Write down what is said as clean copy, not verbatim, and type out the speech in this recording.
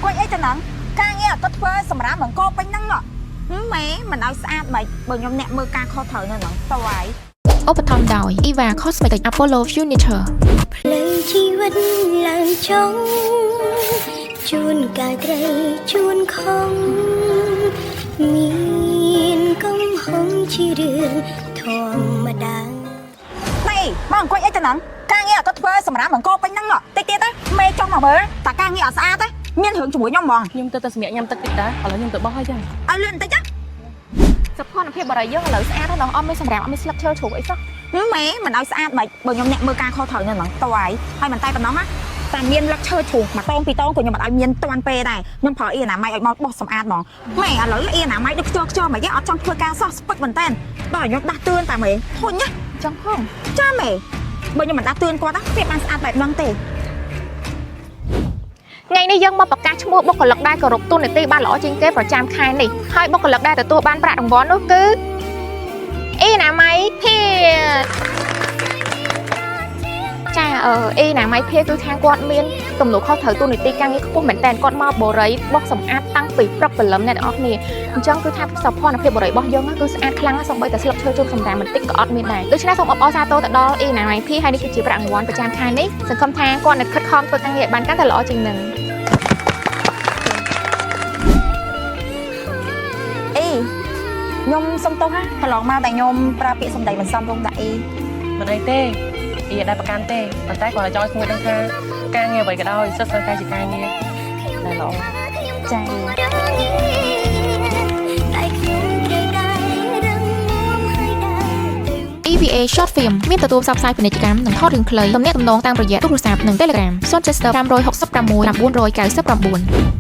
quay ấy cho nắng ca nghe có thuê sầm rá bằng cô bánh nắng nọ mẹ mình nói xa mày bởi nhóm nẹm mơ ca kho thở nữa nắng tao ấy ឧបត្ថម្ភដោយ Eva Cosmetics Apollo Furniture លើជីវិតឡើងចង់ជួនកាយត្រីជួនខំមានកំហុសជារឿងធម្មតា này bằng quay ấy cho nắng ca nghe có thuê sầm rá bằng cô bánh nắng nọ tê tê đấy mê trong mà bớ ta ca nghe ở xa đấy miên hưởng chủ nhóm mòn ខ្ញុំទៅសម្រាប់ញ៉ាំទឹកតិចដែរឥឡូវខ្ញុំទៅបោះហើយចឹង à lên tới chắc សភ័ណភាពបរិយាយើងឥឡូវស្អាតហើយដល់អត់មានសម្រាប់អត់មានស្លឹកឈើជ្រុះអីសោះ mẹ mình nói xa mày bởi nhóm nẹm mơ ca kho thở nữa nắng tao ấy hay mình tay cầm nóng áแต่เมียนลักเชอร์ถูกมาต้มปีต้มกูยังมาเอาเมียนตะวันเปย์ได้ยังพออีน่ะไม่เอาบอสสมอาดมองไม่อะเลยอีน่ะไม่ได้เจอมาแย่เอาจังเพื่อการซอสปักเหมือนเต้นต่อยยกดักเตือนแต่ไม่ทนเนี่ย ចង់ផង จ้าแม่bởiยังมันดักเตือนกว่าตั้งเปรียบมันสะอาดแบบนั่งเตะ ថ្ងៃនេះយើងមកប្រកាសឈ្មោះបុគ្គលិកដែលគោរពទូនាទីបានល្អជាងគេប្រចាំខែនេះហើយបុគ្គលិកដែលទទួលបានប្រាក់រង្វាន់នោះគឺអ៊ីណាម៉ៃភាចាអ៊ីណាម៉ៃភាគឺខាងគាត់មានទំនួលខុសត្រូវទូនាទីការងារខ្ពស់មែនតើគាត់មកបរិយបោះសម្អាតតាំងពីព្រឹកព្រលឹមអ្នកទាំងអស់គ្នាអញ្ចឹងគឺថាសោភ័ណភាពបរិយរបស់យើងគឺស្អាតខ្លាំងណាស់សូម្បីតែស្លឹកឈើជូនសម្រាប់បន្តិចក៏អត់មានដែរដូច្នេះសូមអបអរសាទរទៅដល់អ៊ីណាម៉ៃភាហើយនេះគឺជាប្រាក់រង្វាន់ប្រចាំខែនេះសង្ឃឹមថាគាត់នឹងខិតខំធ្វើការងារបានកាន់តែល្អជាងនឹង អីខ្ញុំសុំទោសណាកន្លងមកតែខ្ញុំប្រើពាក្យសម្ដីមិនសមរម្យដាក់អី មិនអីទេអ៊ីអត់ដែលប្រកាន់ទេប៉ុន្តែគាត់ចង់ឲ្យខ្ញុំដឹងថាការងារអ្វីក៏ដោយសិស្សសិស្សតែជាការងារដែលល្អ ចា តែខ្ញុំត្រូវតែរឹងមាំហើយដែរ EVA Short Film មានទទួលផ្សព្វផ្សាយពាណិជ្ជកម្មនិងថតរឿងខ្លីទំនាក់ទំនងតាមរយៈទូរស័ព្ទនិង Telegram 070 566 999